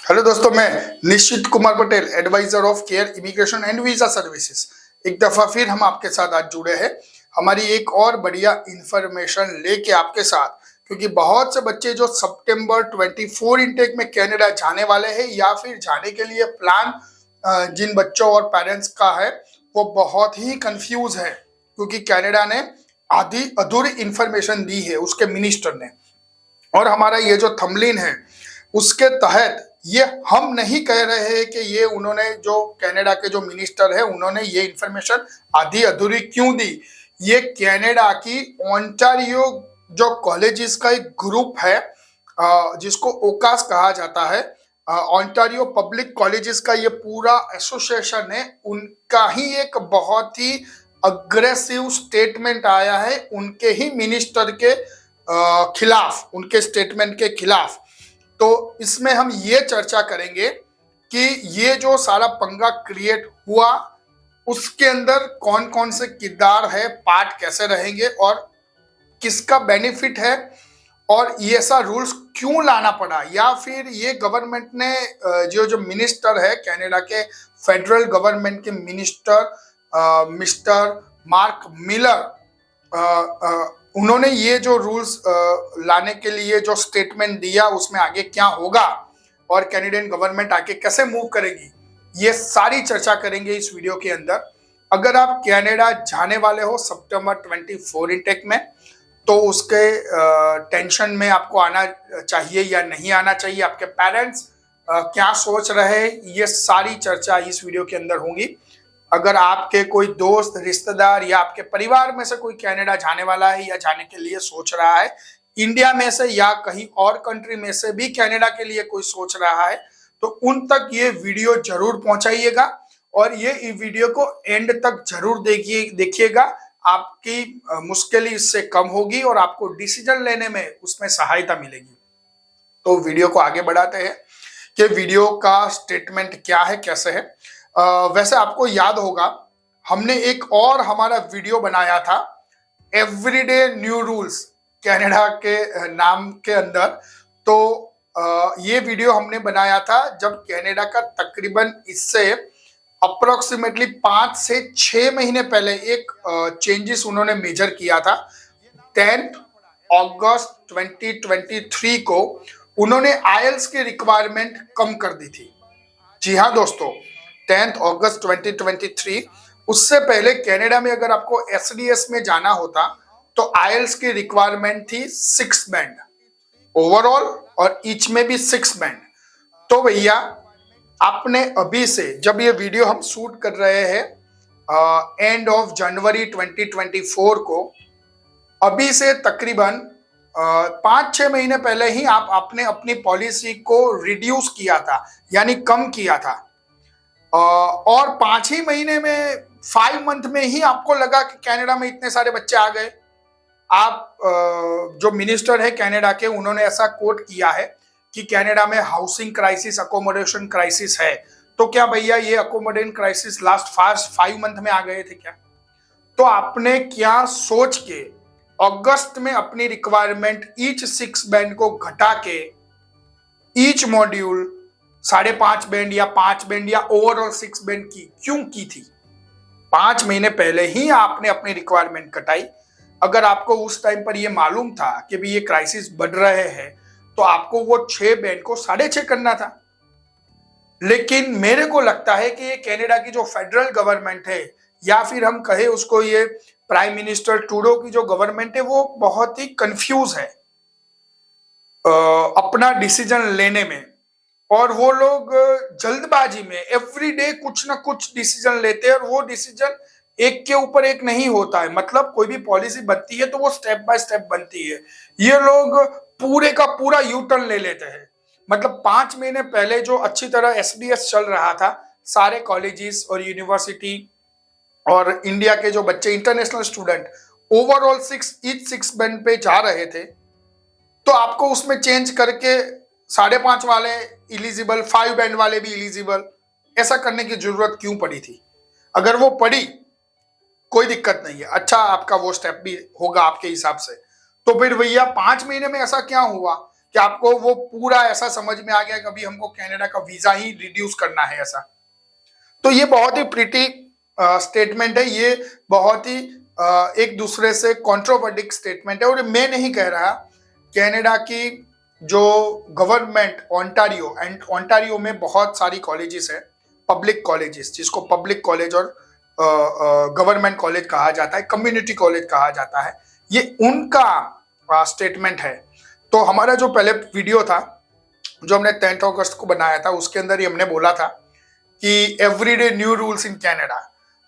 Hello दोस्तों, मैं Nishchit Kumar Patel, advisor of Care Immigration and visa services. एक दफा फिर हम आपके साथ आज जुड़े हैं हमारी एक और बढ़िया इंफॉर्मेशन लेके आपके साथ, क्योंकि बहुत से बच्चे जो सितंबर 24 इनटेक में कनाडा जाने वाले हैं या फिर जाने के लिए प्लान जिन बच्चों और पेरेंट्स का है वो बहुत ही कंफ्यूज है, क्योंकि कनाडा ने आधी अधूरी इंफॉर्मेशन दी है उसके मिनिस्टर ने। और हमारा ये जो थंबनेल है उसके तहत ये हम नहीं कह रहे हैं कि ये उन्होंने जो कनाडा के जो मिनिस्टर है उन्होंने ये इंफॉर्मेशन आधी अधूरी क्यों दी। ये कनाडा की ओंटारियो जो कॉलेजेस का एक ग्रुप है जिसको ओकास कहा जाता है, ओंटारियो पब्लिक कॉलेजेस का ये पूरा एसोसिएशन है, उनका ही एक बहुत ही अग्रेसिव स्टेटमेंट आया है उनके ही मिनिस्टर के खिलाफ, उनके स्टेटमेंट के खिलाफ। तो इसमें हम ये चर्चा करेंगे कि ये जो सारा पंगा क्रिएट हुआ उसके अंदर कौन कौन से किरदार है, पार्ट कैसे रहेंगे और किसका बेनिफिट है, और ये ऐसा रूल्स क्यों लाना पड़ा, या फिर ये गवर्नमेंट ने जो जो मिनिस्टर है कनाडा के फेडरल गवर्नमेंट के मिनिस्टर मिस्टर मार्क मिलर, उन्होंने ये जो रूल्स लाने के लिए जो स्टेटमेंट दिया उसमें आगे क्या होगा और कैनेडियन गवर्नमेंट आगे कैसे मूव करेगी, ये सारी चर्चा करेंगे इस वीडियो के अंदर। अगर आप कनाडा जाने वाले हो सितंबर 24 इनटेक में, तो उसके टेंशन में आपको आना चाहिए या नहीं आना चाहिए, आपके पेरेंट्स क्या सोच रहे हैं, ये सारी चर्चा इस वीडियो के अंदर होंगी। अगर आपके कोई दोस्त, रिश्तेदार या आपके परिवार में से कोई कनाडा जाने वाला है या जाने के लिए सोच रहा है, इंडिया में से या कहीं और कंट्री में से भी कनाडा के लिए कोई सोच रहा है, तो उन तक ये वीडियो जरूर पहुंचाइएगा और ये वीडियो को एंड तक जरूर देखिएगा। आपकी मुश्किल इससे कम होगी और आपको डिसीजन लेने में उसमें सहायता मिलेगी। तो वीडियो को आगे बढ़ाते हैं कि वीडियो का स्टेटमेंट क्या है, कैसे है। वैसे आपको याद होगा हमने एक और हमारा वीडियो बनाया था एवरीडे न्यू रूल्स कनाडा के नाम के अंदर। तो ये वीडियो हमने बनाया था जब कनाडा का तकरीबन इससे अप्रोक्सीमेटली 5 से 6 महीने पहले एक चेंजेस उन्होंने मेजर किया था। 10 अगस्त 2023 को उन्होंने आईएलटीएस की रिक्वायरमेंट कम कर दी थी। जी हाँ दोस्तों, 10 अगस्त 2023, उससे पहले कनाडा में अगर आपको एसडीएस में जाना होता तो आईएलटीएस की रिक्वायरमेंट थी 6 बैंड ओवरऑल और ईच में भी 6 बैंड। तो भैया आपने अभी से, जब ये वीडियो हम शूट कर रहे हैं एंड ऑफ जनवरी 2024 को, अभी से तकरीबन 5-6 महीने पहले ही आप आपने अपनी पॉलिसी को रिड्यूस किया था, यानी कम किया था। और 5 ही महीने में, 5 मंथ में ही आपको लगा कि कनाडा में इतने सारे बच्चे आ गए। आप जो मिनिस्टर है कनाडा के, उन्होंने ऐसा कोट किया है कि कनाडा में हाउसिंग क्राइसिस, अकोमोडेशन क्राइसिस है। तो क्या भैया ये अकोमोडेशन क्राइसिस लास्ट 5 मंथ में आ गए थे क्या? तो आपने क्या सोच के अगस्त में अपनी रिक्वायरमेंट ईच 6 बैंड को घटा के ईच मॉड्यूल 5.5 बैंड या 5 बैंड या ओवरऑल 6 बैंड की क्यों की थी? 5 महीने पहले ही आपने अपनी रिक्वायरमेंट घटाई। अगर आपको उस टाइम पर यह मालूम था कि भी ये क्राइसिस बढ़ रहे हैं तो आपको वो 6 बैंड को 6.5 करना था। लेकिन मेरे को लगता है कि ये कनाडा की जो फेडरल गवर्नमेंट है, या फिर हम कहे उसको ये प्राइम मिनिस्टर ट्रूडो की जो गवर्नमेंट है, वो बहुत ही कंफ्यूज है अपना डिसीजन लेने में। और वो लोग जल्दबाजी में एवरीडे कुछ ना कुछ डिसीजन लेते हैं और वो डिसीजन एक के ऊपर एक नहीं होता है। मतलब कोई भी पॉलिसी बनती है तो वो स्टेप बाय स्टेप बनती है, ये लोग पूरे का पूरा यू टर्न ले लेते हैं। मतलब 5 महीने पहले जो अच्छी तरह एसडीएस चल रहा था, सारे कॉलेजेस और यूनिवर्सिटी और इंडिया के जो बच्चे, इंटरनेशनल स्टूडेंट, ओवरऑल 6 बैंड पे जा रहे थे, तो आपको उसमें चेंज करके 5.5 वाले इलिजिबल, 5 बैंड वाले भी इलिजिबल, ऐसा करने की जरूरत क्यों पड़ी थी? अगर वो पड़ी, कोई दिक्कत नहीं है, अच्छा आपका वो स्टेप भी होगा आपके हिसाब से। तो फिर भैया 5 महीने में ऐसा क्या हुआ कि आपको वो पूरा ऐसा समझ में आ गया कि अभी हमको कनाडा का वीजा ही रिड्यूस करना है ऐसा। तो ये बहुत ही प्रीटी स्टेटमेंट है, ये बहुत ही एक दूसरे से कॉन्ट्रोवर्डिक स्टेटमेंट है। और मैं नहीं कह रहा, कनाडा की जो गवर्नमेंट ओंटारियो एंड ओंटारियो में बहुत सारी कॉलेजेस है, पब्लिक कॉलेजेस, जिसको पब्लिक कॉलेज और गवर्नमेंट कॉलेज कहा जाता है, कम्युनिटी कॉलेज कहा जाता है, ये उनका स्टेटमेंट है। तो हमारा जो पहले वीडियो था जो हमने 10 अगस्त को बनाया था, उसके अंदर ही हमने बोला था कि everyday new rules in Canada.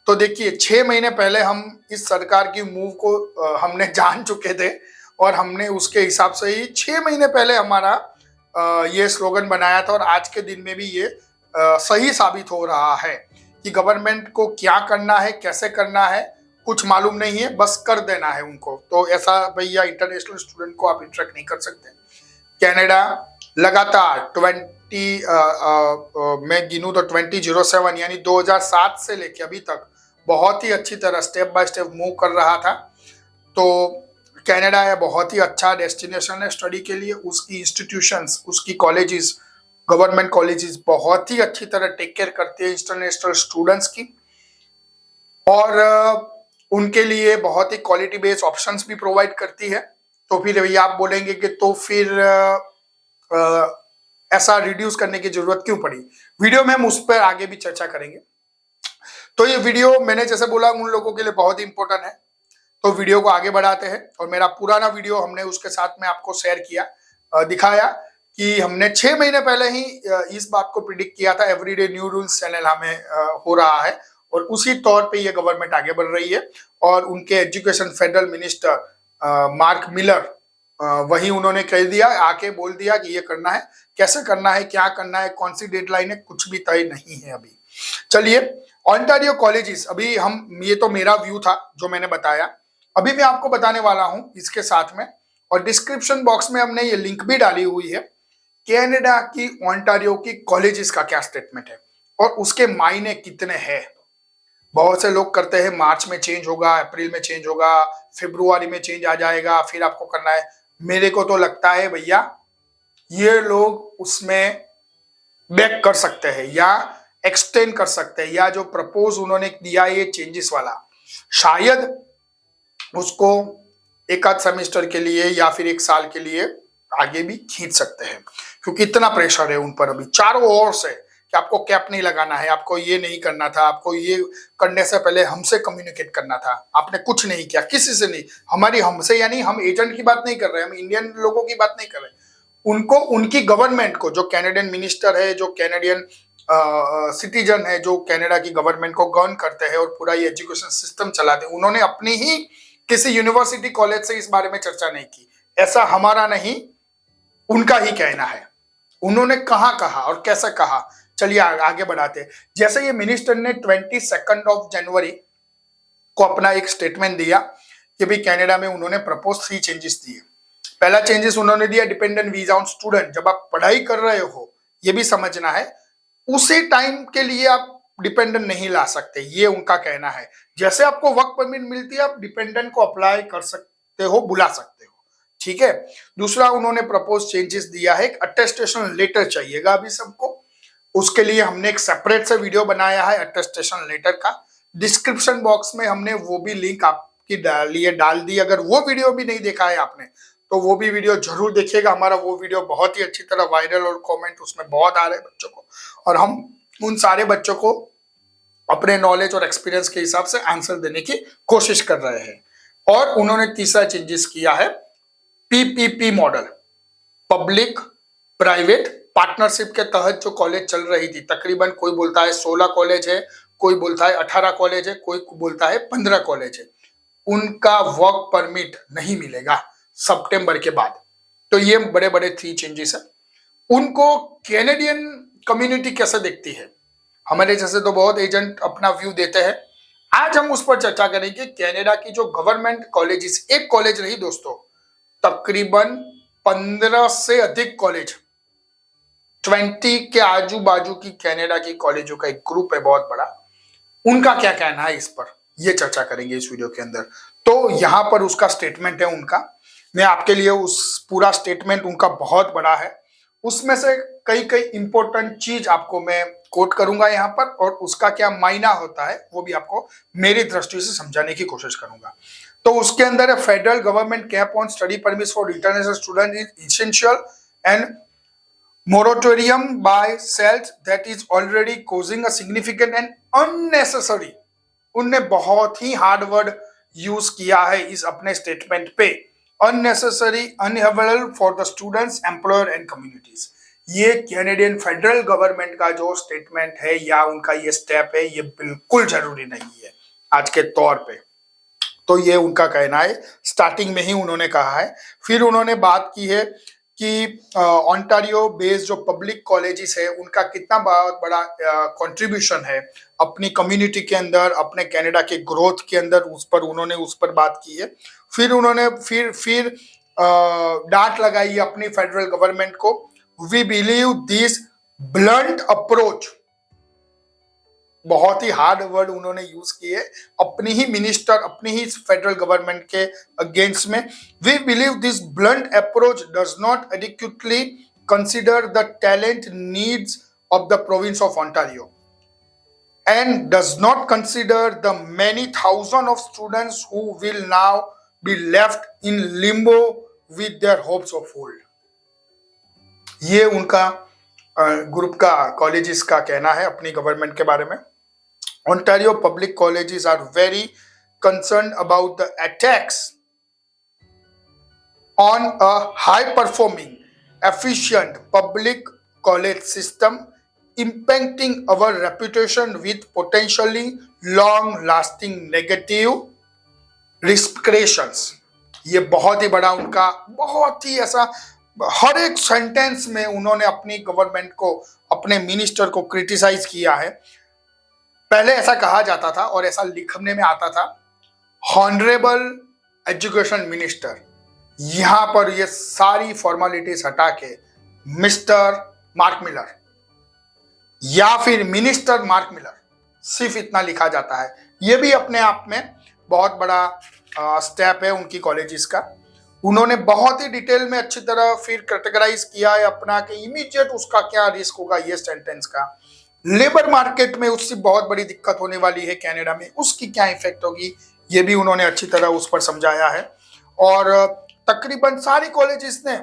तो देखिए 6 महीने पहले हम इस सरकार की मूव को हमने जान चुके थे और हमने उसके हिसाब से ही 6 महीने पहले हमारा ये स्लोगन बनाया था। और आज के दिन में भी ये सही साबित हो रहा है कि गवर्नमेंट को क्या करना है, कैसे करना है, कुछ मालूम नहीं है, बस कर देना है उनको। तो ऐसा भैया इंटरनेशनल स्टूडेंट को आप इंटरेक्ट नहीं कर सकते। कनाडा लगातार 20 मैं गिनूं तो 2007 यानी 2007 से लेके अभी तक बहुत ही अच्छी तरह स्टेप बाय स्टेप मूव कर रहा था। तो कनाडा है बहुत ही अच्छा डेस्टिनेशन है स्टडी के लिए। उसकी इंस्टीट्यूशंस, उसकी कॉलेजेस, गवर्नमेंट कॉलेजेस बहुत ही अच्छी तरह टेक केयर करती है इंटरनेशनल स्टूडेंट्स की, और उनके लिए बहुत ही क्वालिटी बेस्ड ऑप्शंस भी प्रोवाइड करती है। तो फिर भैया आप बोलेंगे कि तो फिर ऐसा रिड्यूस करने की जरूरत क्यों पड़ी। वीडियो में हम उस पर आगे भी चर्चा करेंगे। तो ये वीडियो मैंने जैसे बोला उन लोगों के लिए बहुत ही इंपॉर्टेंट है, तो वीडियो को आगे बढ़ाते हैं। और मेरा पुराना वीडियो हमने उसके साथ में आपको शेयर किया, दिखाया कि हमने 6 महीने पहले ही इस बात को प्रिडिक्ट किया था, एवरीडे न्यू रूल्स चैनल हमें हो रहा है और उसी तौर पे ये गवर्नमेंट आगे बढ़ रही है। और उनके education federal minister mark Miller, वही उन्होंने कह दिया, आके बोल दिया कि ये करना है, कैसे करना है, क्या करना है, कौन सी डेडलाइन है, कुछ भी तय नहीं है अभी। चलिए ओंटारियो कॉलेजेस, अभी हम, ये तो मेरा व्यू था जो मैंने बताया, अभी मैं आपको बताने वाला हूं इसके साथ में। और डिस्क्रिप्शन बॉक्स में हमने ये लिंक भी डाली हुई है, कनाडा की ओंटारियो की कॉलेजेस का क्या स्टेटमेंट है और उसके मायने कितने हैं। बहुत से लोग करते हैं मार्च में चेंज होगा, अप्रैल में चेंज होगा, फरवरी में चेंज आ जाएगा, फिर आपको करना है। मेरे को तो लगता है भैया ये लोग उसमें बैक कर सकते हैं या एक्सटेंड कर सकते हैं, या जो प्रपोज उन्होंने दिया ये चेंजेस वाला, शायद उसको एक आध सेमेस्टर के लिए या फिर 1 साल के लिए आगे भी खींच सकते हैं, क्योंकि इतना प्रेशर है उन पर अभी चारों ओर से कि आपको कैप नहीं लगाना है, आपको ये नहीं करना था, आपको ये करने से पहले हमसे कम्युनिकेट करना था, आपने कुछ नहीं किया, किसी से नहीं। हमारी हमसे यानी हम एजेंट की बात नहीं कर रहे, हम इंडियन लोगों की बात नहीं कर रहे, उनको, उनकी गवर्नमेंट को, जो कैनेडियन मिनिस्टर है, जो कैनेडियन सिटीजन है, जो कनाडा की गवर्नमेंट को गवर्न करते हैं और पूरा ये एजुकेशन सिस्टम चलाते हैं, उन्होंने अपनी ही किसी यूनिवर्सिटी कॉलेज से इस बारे में चर्चा नहीं की। ऐसा हमारा नहीं, उनका ही कहना है। उन्होंने कहाँ कहा और कैसे कहा, चलिए आगे बढ़ाते हैं। जैसे ये मिनिस्टर ने 22 जनवरी को अपना एक स्टेटमेंट दिया कि भाई कनाडा में उन्होंने प्रपोज 3 चेंजेस दिए। पहला चेंजेस उन्होंने दिया डिपेंडेंट वीजा ऑन स्टूडेंट। जब आप पढ़ाई कर रहे हो, ये भी समझना है, उसी टाइम के लिए आप डिपेंडेंट नहीं ला सकते, ये उनका कहना है। जैसे आपको वर्क परमिट मिलती है, आप डिपेंडेंट को अप्लाई कर सकते हो, बुला सकते हो, ठीक है। दूसरा उन्होंने प्रपोज चेंजेस दिया है, एक अटेस्टेशन लेटर चाहिएगा अभी सबको, उसके लिए हमने एक सेपरेट से वीडियो बनाया है अटेस्टेशन लेटर का। डिस्क्रिप्शन बॉक्स में हमने वो भी लिंक आपकी लिए डाल दी। अगर वो वीडियो भी नहीं देखा है आपने तो वो भी वीडियो जरूर देखिएगा। हमारा वो वीडियो बहुत ही अच्छी तरह वायरल और कमेंट उसमें बहुत आ रहे हैं बच्चों को, और हम उन सारे बच्चों को अपने नॉलेज और एक्सपीरियंस के हिसाब से आंसर देने की कोशिश कर रहे हैं। और उन्होंने तीसरा चेंजेस किया है PPP model, public private partnership के तहत जो कॉलेज चल रही थी, तकरीबन कोई बोलता है 16 कॉलेज है, कोई बोलता है 18 कॉलेज है, कोई बोलता है 15 कॉलेज है, उनका वर्क परमिट नहीं मिलेगा सितंबर के बाद। तो ये बड़े बड़े 3 चेंजेस है। उनको कैनेडियन कम्युनिटी कैसे देखती है, हमारे जैसे तो बहुत एजेंट अपना व्यू देते हैं। आज हम उस पर चर्चा करेंगे। कनाडा की जो गवर्नमेंट कॉलेजेस, एक कॉलेज नहीं दोस्तों, तकरीबन 15 से अधिक कॉलेज, 20 के आजू बाजू की कनाडा की कॉलेजों का एक ग्रुप है बहुत बड़ा, उनका क्या कहना है इस पर, ये चर्चा करेंगे इस वीडियो के अंदर। तो यहां पर उसका स्टेटमेंट है उनका। मैं आपके लिए उस पूरा स्टेटमेंट उनका बहुत बड़ा है, उसमें से कई कई इंपॉर्टेंट चीज आपको मैं कोट करूंगा यहाँ पर, और उसका क्या मायना होता है वो भी आपको मेरी दृष्टि से समझाने की कोशिश करूंगा। तो उसके अंदर है, federal government cap on study permit for international student is essential and moratorium by cells that is already causing a significant and unnecessary, उनने बहुत ही हार्ड वर्ड यूज किया है इस अपने स्टेटमेंट पे, unnecessary unavailable for the students, employer and communities। ये Canadian federal government का जो स्टेटमेंट है या उनका ये स्टेप है, ये बिल्कुल जरूरी नहीं है आज के तौर पे। तो ये उनका कहना है, स्टार्टिंग में ही उन्होंने कहा है। फिर उन्होंने बात की है कि ऑन्टारियो बेस्ड जो पब्लिक कॉलेजेस है उनका कितना बहुत बड़ा कंट्रीब्यूशन है अपनी कम्युनिटी के अंदर, अपने कनाडा के ग्रोथ के अंदर, उस पर बात की है। फिर उन्होंने फिर डांट लगाई अपनी फेडरल गवर्नमेंट को। We believe this blunt approach, बहुत ही हार्ड वर्ड उन्होंने यूज किए अपनी ही मिनिस्टर, अपनी ही फेडरल गवर्नमेंट के अगेंस्ट में। We believe this blunt approach does not adequately consider the talent needs of the province of Ontario and does not consider the many thousands of students who will now be left in limbo with their hopes of old। ये उनका group का colleges का कहना है अपनी government के बारे में। Ontario public colleges are very concerned about the attacks on a high-performing, efficient public college system, impacting our reputation with potentially long-lasting negative repercussions। ये बहुत ही बड़ा उनका, बहुत ही ऐसा हर एक सेंटेंस में उन्होंने अपनी गवर्नमेंट को, अपने मिनिस्टर को क्रिटिसाइज किया है। पहले ऐसा कहा जाता था और ऐसा लिखने में आता था, हॉनरेबल एजुकेशन मिनिस्टर। यहां पर ये सारी फॉर्मेलिटीज हटा के मिस्टर मार्क मिलर या फिर मिनिस्टर मार्क मिलर, सिर्फ इतना लिखा जाता है। ये भी अपने आप में बहुत बड़ा स्टेप है उनकी कॉलेजेस का। उन्होंने बहुत ही डिटेल में अच्छी तरह फिर कैटेगराइज किया है अपना कि इमीडिएट उसका क्या रिस्क होगा ये सेंटेंस का, लेबर मार्केट में उससे बहुत बड़ी दिक्कत होने वाली है कनाडा में, उसकी क्या इफेक्ट होगी, ये भी उन्होंने अच्छी तरह उस पर समझाया है। और तकरीबन सारी कॉलेजेस ने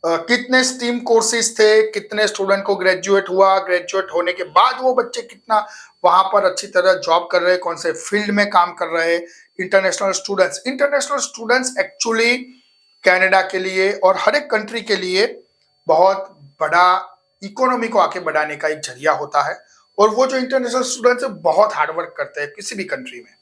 कितने स्ट्रीम कोर्सेज थे, कितने स्टूडेंट को ग्रेजुएट हुआ, ग्रेजुएट होने के बाद वो बच्चे कितना वहां पर अच्छी तरह जॉब कर रहे हैं, कौन से फील्ड में काम कर रहे हैं। इंटरनेशनल स्टूडेंट्स एक्चुअली कनाडा के लिए और हर एक कंट्री के लिए बहुत बड़ा इकोनॉमी को आगे बढ़ाने का एक जरिया होता है। और वो जो इंटरनेशनल स्टूडेंट्स है बहुत हार्डवर्क करते हैं किसी भी कंट्री में।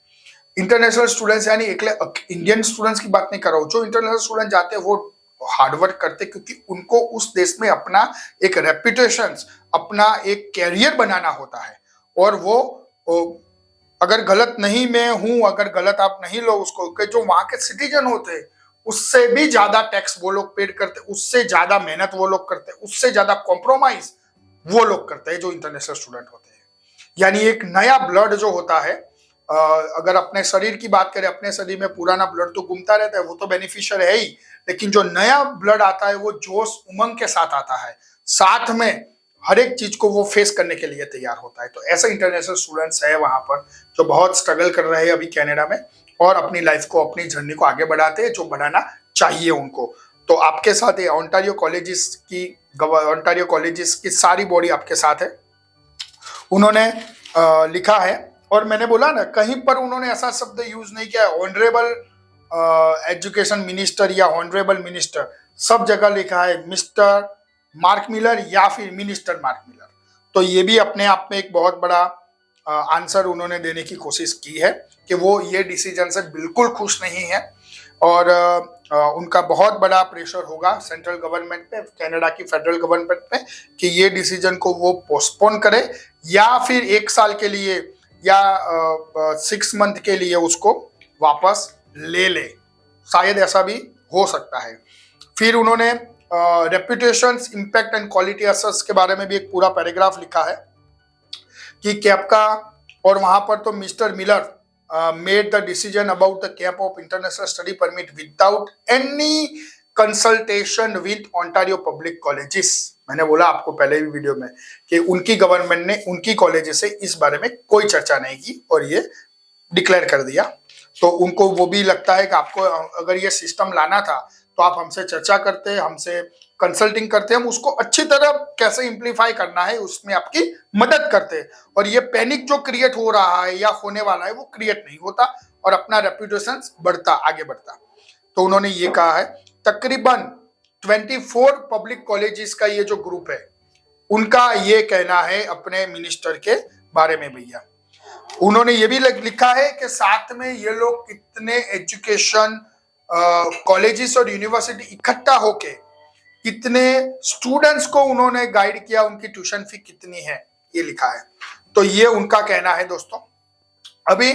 इंटरनेशनल स्टूडेंट्स यानी एक इंडियन स्टूडेंट्स की बात नहीं कर रहा हूँ, जो इंटरनेशनल स्टूडेंट जाते हैं वो हार्डवर्क करते हैं क्योंकि उनको उस देश में अपना एक रेपुटेशन, अपना एक कैरियर बनाना होता है। और वो अगर गलत नहीं मैं हूं, अगर गलत आप नहीं लो उसको, कि जो वहां के सिटीजन होते हैं उससे भी ज्यादा टैक्स वो लोग पेड करते, उससे ज्यादा मेहनत वो लोग करते, उससे ज्यादा कॉम्प्रोमाइज वो लोग करते हैं जो इंटरनेशनल स्टूडेंट होते हैं। यानी एक नया ब्लड जो होता है, अगर अपने शरीर की बात करें, अपने शरीर में पुराना ब्लड तो घूमता रहता है, वो तो बेनिफिशियल है ही, लेकिन जो नया ब्लड आता है वो जोश उमंग के साथ आता है, साथ में हर एक चीज को वो फेस करने के लिए तैयार होता है। तो ऐसे इंटरनेशनल स्टूडेंट्स है वहां पर जो बहुत स्ट्रगल कर रहे हैं अभी कनाडा में और अपनी लाइफ को, अपनी जर्नी को आगे बढ़ाते हैं, जो बढ़ाना चाहिए उनको। तो आपके साथ ये ओंटारियो कॉलेजेस की सारी बॉडी आपके साथ है। उन्होंने लिखा है, और मैंने बोला ना, कहीं पर उन्होंने ऐसा शब्द यूज नहीं किया ऑनरेबल एजुकेशन मिनिस्टर या ऑनरेबल मिनिस्टर, सब जगह लिखा है मिस्टर मार्क मिलर या फिर मिनिस्टर मार्क मिलर। तो ये भी अपने आप में एक बहुत बड़ा आंसर उन्होंने देने की कोशिश की है कि वो ये डिसीजन से बिल्कुल खुश नहीं है और उनका बहुत बड़ा प्रेशर होगा सेंट्रल गवर्नमेंट पे, कनाडा की फेडरल गवर्नमेंट पे, कि ये डिसीजन को वो पोस्टपोन करे या फिर 1 साल के लिए या 6 मंथ के लिए उसको वापस ले ले, शायद ऐसा भी हो सकता है। फिर उन्होंने रेपुटेशंस, इम्पैक्ट एंड क्वालिटी असर्स के बारे में भी एक पूरा पैराग्राफ लिखा है कि कैप्का और वहां पर तो mister Miller made the decision about the cap of international study permit without any consultation with Ontario Public Colleges। मैंने बोला आपको पहले भी वीडियो में कि उनकी गवर्नमेंट ने उनकी कॉलेजेस से इस बारे में कोई चर्चा नहीं की और ये डिक्लेयर कर दिया। तो उनको वो भी लगता है कि आपको अगर ये सिस्टम लाना था तो आप हमसे चर्चा करते, हमसे कंसल्टिंग करते, हम उसको अच्छी तरह कैसे इम्प्लीफाई करना है उसमें आपकी मदद करते। और ये पैनिक जो क्रिएट हो रहा है या होने वाला है वो क्रिएट नहीं होता और अपना रेपुटेशन बढ़ता, आगे बढ़ता। तो उन्होंने ये कहा है। तकरीबन 24 पब्लिक कॉलेजेस का ये जो ग्रुप है उनका ये कहना है अपने मिनिस्टर के बारे में। भैया उन्होंने ये भी लिखा है कि साथ में ये लोग कितने एजुकेशन कॉलेजेस और यूनिवर्सिटी इकट्ठा होके कितने स्टूडेंट्स को उन्होंने गाइड किया, उनकी ट्यूशन फी कितनी है, ये लिखा है। तो ये उनका कहना है दोस्तों। अभी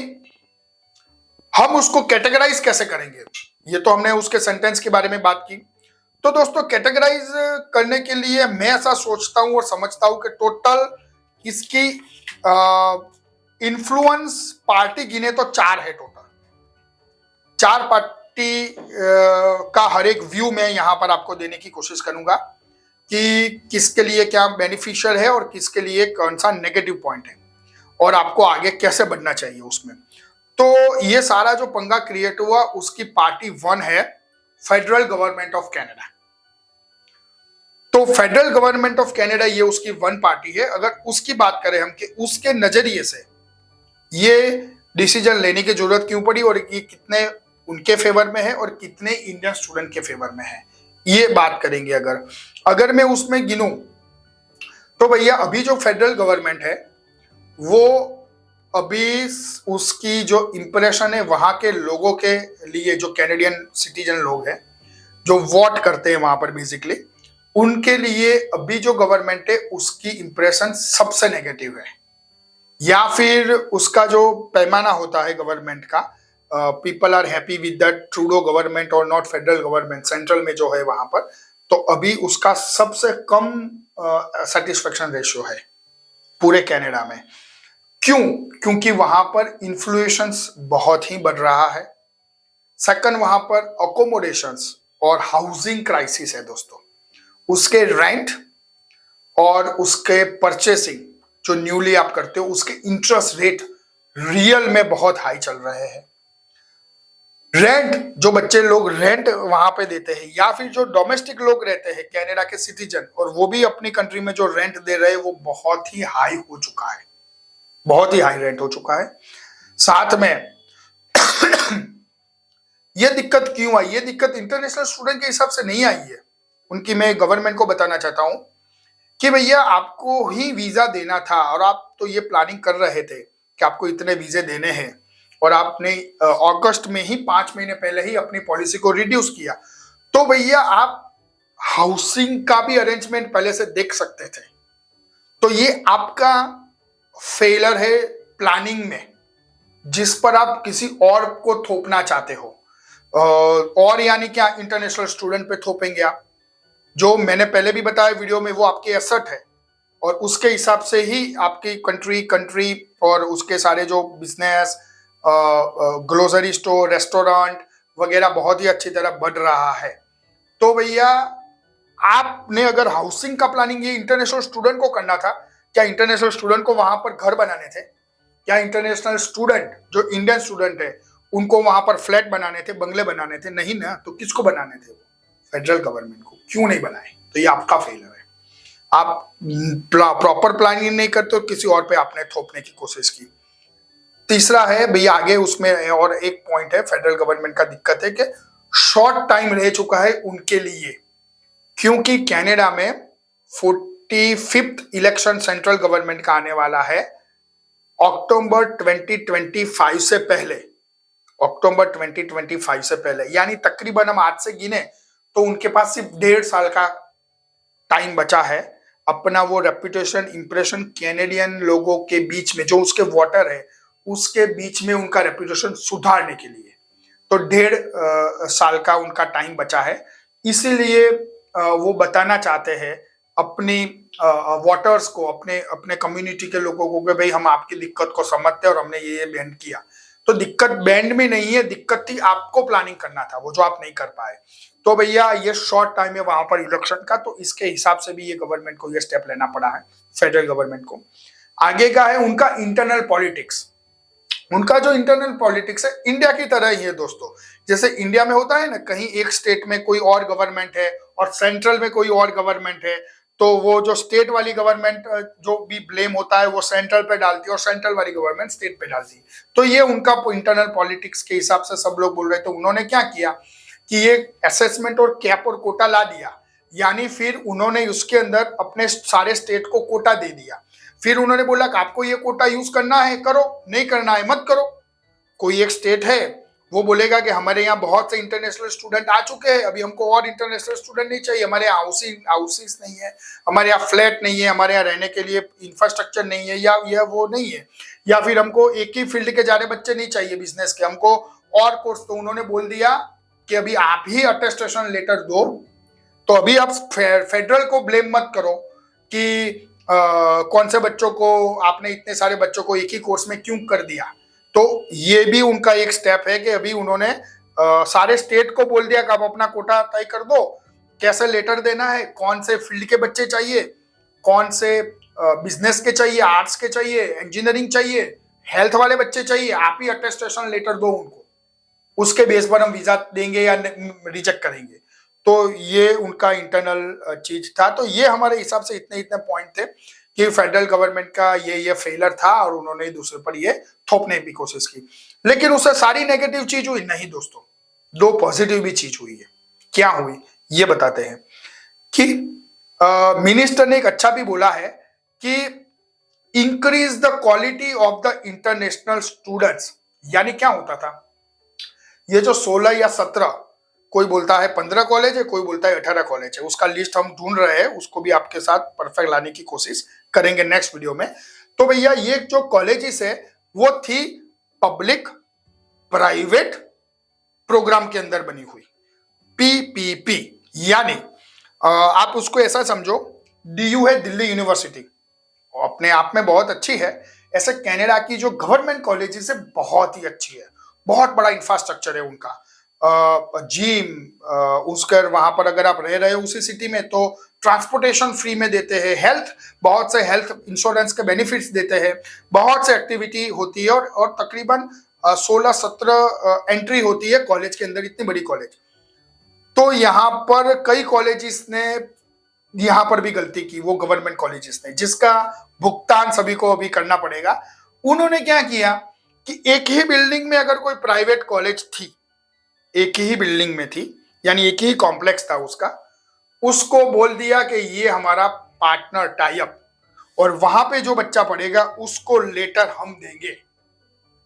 हम उसको कैटेगराइज कैसे करेंगे, ये तो हमने उसके सेंटेंस के बारे में बात की। तो दोस्तों कैटेगराइज करने के लिए मैं ऐसा सोचता हूं और समझता हूं कि टोटल इसकी इन्फ्लुएंस पार्टी गिने तो 4 है। टोटल 4 पार्टी का हर एक व्यू मैं यहां पर आपको देने की कोशिश करूंगा कि किसके लिए क्या बेनिफिशियल है और किसके लिए कौन सा नेगेटिव पॉइंट है और आपको आगे कैसे बढ़ना चाहिए उसमें। तो ये सारा जो पंगा क्रिएट हुआ उसकी पार्टी 1 है फेडरल गवर्नमेंट ऑफ कनाडा। तो फेडरल गवर्नमेंट ऑफ कनाडा ये उसकी 1 पार्टी है। अगर उसकी बात करें हम कि उसके नजरिए से ये डिसीजन लेने की जरूरत क्यों पड़ी और ये कितने उनके फेवर में है और कितने इंडियन स्टूडेंट के फेवर में है, ये बात करेंगे। अगर मैं उसमें गिनूं तो भैया अभी जो फेडरल गवर्नमेंट है वो अभी उसकी जो इंप्रेशन है वहां के लोगों के लिए, जो कैनेडियन सिटीजन लोग हैं जो वोट करते हैं वहां पर बेसिकली, उनके लिए अभी जो गवर्नमेंट है उसकी इंप्रेशन सबसे नेगेटिव है। या फिर उसका जो पैमाना होता है गवर्नमेंट का, people are happy with the Trudeau government और नॉट फेडरल गवर्नमेंट, सेंट्रल में जो है वहां पर, तो अभी उसका सबसे कम सेटिस्फेक्शन रेशियो है पूरे कनाडा में। क्यों? क्योंकि वहां पर इन्फ्लेशंस बहुत ही बढ़ रहा है। सेकंड, वहां पर अकोमोडेशंस और हाउसिंग क्राइसिस है दोस्तों। उसके रेंट और उसके परचेसिंग जो न्यूली आप करते हो उसके इंटरेस्ट रेट रियल में बहुत हाई चल रहे हैं। रेंट जो बच्चे लोग रेंट वहां पे देते हैं या फिर जो डोमेस्टिक लोग रहते हैं कनाडा के सिटीजन और वो भी अपनी कंट्री में जो रेंट दे रहे हैं वो बहुत ही हाई हो चुका है, बहुत ही हाई रेंट हो चुका है। साथ में ये दिक्कत क्यों आई? ये दिक्कत इंटरनेशनल स्टूडेंट के हिसाब से नहीं आई है। उनकी मैं गवर्नमेंट को बताना चाहता हूं कि भैया आपको ही वीजा देना था और आप तो ये प्लानिंग कर रहे थे कि आपको इतने वीजे देने हैं और आपने अगस्त में ही 5 महीने पहले ही अपनी पॉलिसी को रिड्यूस किया। तो भैया आप हाउसिंग का भी अरेंजमेंट पहले से देख सकते थे। तो ये आपका फेलर है प्लानिंग में, जिस पर आप किसी और को थोपना चाहते हो। और यानी क्या इंटरनेशनल स्टूडेंट पे थोपेंगे आप? जो मैंने पहले भी बताया वीडियो में वो आपकी एसेट है और उसके हिसाब से ही आपकी कंट्री और उसके सारे जो बिजनेस, ग्रोसरी स्टोर, रेस्टोरेंट वगैरह बहुत ही अच्छी तरह बढ़ रहा है। तो भैया आपने अगर हाउसिंग का प्लानिंग ये इंटरनेशनल स्टूडेंट को करना था, क्या इंटरनेशनल स्टूडेंट को वहां पर घर बनाने थे? क्या इंटरनेशनल स्टूडेंट जो इंडियन स्टूडेंट है उनको वहां पर फ्लैट बनाने थे, बंगले बनाने थे? नहीं ना। तो किसको बनाने थे? फेडरल गवर्नमेंट को। क्यों नहीं बनाए? तो ये आपका फेलर है। आप प्रॉपर प्लानिंग नहीं करते हो, किसी और पे आपने थोपने की कोशिश की। तीसरा है भैया आगे उसमें और एक पॉइंट है फेडरल गवर्नमेंट का दिक्कत है कि शॉर्ट टाइम रह चुका है उनके लिए, क्योंकि कनाडा में 45th इलेक्शन सेंट्रल गवर्नमेंट का आने वाला है अक्टूबर 2025 से पहले। अक्टूबर 2025 से पहले यानी तकरीबन हम आज से गिने तो उनके पास सिर्फ 1.5 साल का टाइम बचा है अपना वो रेपुटेशन, इंप्रेशन कैनेडियन लोगों के बीच में, जो उसके वोटर है उसके बीच में उनका रेपुटेशन सुधारने के लिए। तो 1.5 साल का उनका टाइम बचा है। इसीलिए वो बताना चाहते हैं अपनी वोटर्स को, अपने कम्युनिटी के लोगों को कि भाई हम आपकी दिक्कत को समझते हैं और हमने ये बैंड किया। तो दिक्कत बैंड में नहीं है, दिक्कत थी आपको प्लानिंग करना था, वो जो आप नहीं कर पाए। तो भैया ये शॉर्ट टाइम है वहां पर इलेक्शन का, तो इसके हिसाब से भी ये गवर्नमेंट को ये स्टेप लेना पड़ा है, फेडरल गवर्नमेंट को। आगे का है उनका इंटरनल पॉलिटिक्स। उनका जो इंटरनल पॉलिटिक्स है इंडिया की तरह ही है दोस्तों। जैसे इंडिया में होता है ना, कहीं एक स्टेट में कोई और गवर्नमेंट है और सेंट्रल में कोई और गवर्नमेंट है, तो वो जो स्टेट वाली गवर्नमेंट जो भी ब्लेम होता है वो सेंट्रल पे डालती है और सेंट्रल वाली गवर्नमेंट स्टेट पे डालती है। तो ये उनका इंटरनल पॉलिटिक्स के हिसाब से सब लोग बोल रहे थे। उन्होंने क्या किया कि ये असेसमेंट और कैप और कोटा ला दिया, यानी फिर उन्होंने उसके अंदर अपने सारे स्टेट को कोटा दे दिया। फिर उन्होंने बोला कि आपको ये कोटा यूज करना है करो, नहीं करना है मत करो। कोई एक स्टेट है वो बोलेगा कि हमारे यहाँ बहुत से इंटरनेशनल स्टूडेंट आ चुके हैं, अभी हमको और इंटरनेशनल स्टूडेंट नहीं चाहिए, हमारे यहाँ हाउसेस नहीं है, हमारे यहाँ फ्लैट नहीं है, हमारे यहाँ रहने के लिए इंफ्रास्ट्रक्चर नहीं है, या यह वो नहीं है, या फिर हमको एक ही फील्ड के जा रहे बच्चे नहीं चाहिए बिजनेस के, हमको और कोर्स। तो उन्होंने बोल दिया कि अभी आप ही अटेस्टेशन लेटर दो। तो अभी आप फेडरल को ब्लेम मत करो कि कौन से बच्चों को आपने इतने सारे बच्चों को एक ही कोर्स में क्यों कर दिया। तो ये भी उनका एक स्टेप है कि अभी उन्होंने सारे स्टेट को बोल दिया कि आप अपना कोटा तय कर दो, कैसे लेटर देना है, कौन से फील्ड के बच्चे चाहिए, कौन से बिजनेस के चाहिए, आर्ट्स के चाहिए, इंजीनियरिंग चाहिए, हेल्थ वाले बच्चे चाहिए, आप ही अटेस्टेशन लेटर दो उनको, उसके बेस पर हम वीजा देंगे या रिजेक्ट करेंगे। तो ये उनका इंटरनल चीज था। तो ये हमारे हिसाब से इतने इतने पॉइंट थे कि फेडरल गवर्नमेंट का ये फेलियर था और उन्होंने दूसरे पर ये थोपने की कोशिश की। लेकिन उससे सारी नेगेटिव चीज हुई नहीं दोस्तों, दो पॉजिटिव भी चीज हुई है। क्या हुई ये बताते हैं कि मिनिस्टर ने एक अच्छा भी बोला है कि increase the quality of the international students. यानी क्या होता था, ये जो 16 या 17, कोई बोलता है 15 कॉलेज है, कोई बोलता है 18 कॉलेज है, उसका लिस्ट हम ढूंढ रहे हैं, उसको भी आपके साथ परफेक्ट लाने की कोशिश करेंगे नेक्स्ट वीडियो में। तो भैया ये जो कॉलेजेस है वो थी पब्लिक प्राइवेट प्रोग्राम के अंदर बनी हुई, पीपीपी। यानी आप उसको ऐसा समझो, डीयू है दिल्ली यूनिवर्सिटी, अपने आप में बहुत अच्छी है। ऐसे कनाडा की जो गवर्नमेंट कॉलेजेस है बहुत ही अच्छी है, बहुत बड़ा इंफ्रास्ट्रक्चर है उनका, जिम, उसकर वहां पर अगर आप रह रहे हो उसी सिटी में तो ट्रांसपोर्टेशन फ्री में देते हैं, हेल्थ, बहुत से हेल्थ इंश्योरेंस के बेनिफिट्स देते हैं, बहुत से एक्टिविटी होती है, और तकरीबन 16-17 एंट्री होती है कॉलेज के अंदर, इतनी बड़ी कॉलेज। तो यहाँ पर कई कॉलेजेस ने यहाँ पर भी गलती की, वो गवर्नमेंट कॉलेजेस ने, जिसका भुगतान सभी को अभी करना पड़ेगा। उन्होंने क्या किया कि एक ही बिल्डिंग में अगर कोई प्राइवेट कॉलेज थी, एक ही बिल्डिंग में थी, यानी एक ही कॉम्प्लेक्स था उसका, उसको बोल दिया कि ये हमारा पार्टनर टाई अप, और वहां पे जो बच्चा पढ़ेगा उसको लेटर हम देंगे,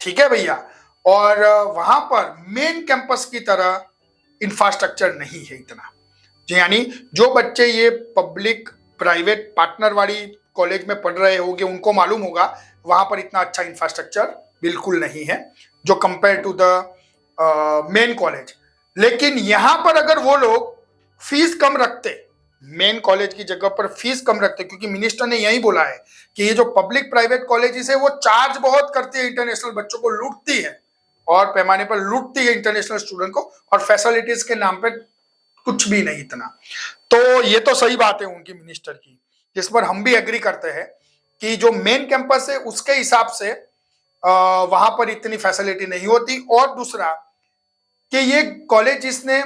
ठीक है भैया। और वहां पर मेन कैंपस की तरह इंफ्रास्ट्रक्चर नहीं है इतना, यानी जो बच्चे ये पब्लिक प्राइवेट पार्टनर वाली कॉलेज में पढ़ रहे होंगे उनको मालूम होगा वहां पर इतना अच्छा इंफ्रास्ट्रक्चर बिल्कुल नहीं है जो compare to the main college. लेकिन यहां पर अगर वो लोग फीस कम रखते, मेन कॉलेज की जगह पर फीस कम रखते, क्योंकि मिनिस्टर ने यही बोला है कि ये जो पब्लिक प्राइवेट कॉलेजेस है वो चार्ज बहुत करती है, इंटरनेशनल बच्चों को लूटती है, और पैमाने पर लूटती है इंटरनेशनल स्टूडेंट को, और फैसिलिटीज के नाम पे कुछ भी नहीं इतना। तो ये तो सही बात है उनकी मिनिस्टर की, जिस पर हम भी एग्री करते हैं कि जो मेन कैंपस है उसके हिसाब से वहां पर इतनी फैसिलिटी नहीं होती। और दूसरा कि ये कॉलेज जिसने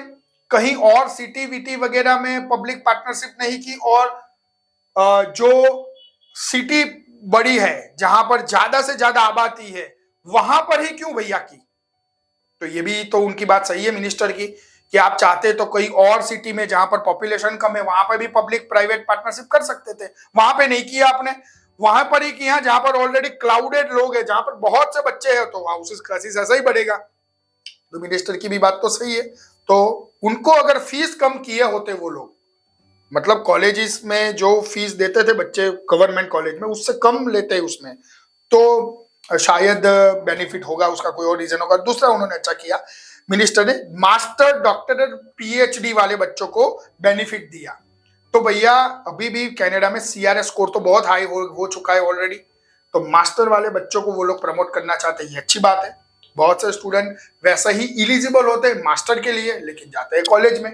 कहीं और सिटी विटी वगैरह में पब्लिक पार्टनरशिप नहीं की, और जो सिटी बड़ी है जहां पर ज्यादा से ज्यादा आबादी है वहां पर ही क्यों भैया की। तो ये भी तो उनकी बात सही है मिनिस्टर की कि आप चाहते तो कहीं और सिटी में जहां पर पॉपुलेशन कम है वहां पर भी पब्लिक प्राइवेट पार्टनरशिप कर सकते थे, वहां पे नहीं किया आपने, वहां पर ही किया जहां पर ऑलरेडी क्राउडेड लोग है, जहां पर बहुत से बच्चे हैं, तो हाउसेस क्लासेस ऐसा ही बढ़ेगा। तो मिनिस्टर की भी बात तो सही है। तो उनको अगर फीस कम किए होते वो लोग, मतलब कॉलेजेस में जो फीस देते थे बच्चे गवर्नमेंट कॉलेज में उससे कम लेते उसमें, तो शायद बेनिफिट होगा, उसका कोई और रीजन होगा। दूसरा उन्होंने अच्छा किया मिनिस्टर ने, मास्टर डॉक्टरेट पीएचडी वाले बच्चों को बेनिफिट दिया। तो भैया अभी भी कनाडा में सीआरएस स्कोर तो बहुत हाई हो चुका है ऑलरेडी, तो मास्टर वाले बच्चों को वो लोग प्रमोट करना चाहते हैं, ये अच्छी बात है। बहुत से स्टूडेंट वैसा ही इलिजिबल होते हैं मास्टर के लिए, लेकिन जाते हैं कॉलेज में।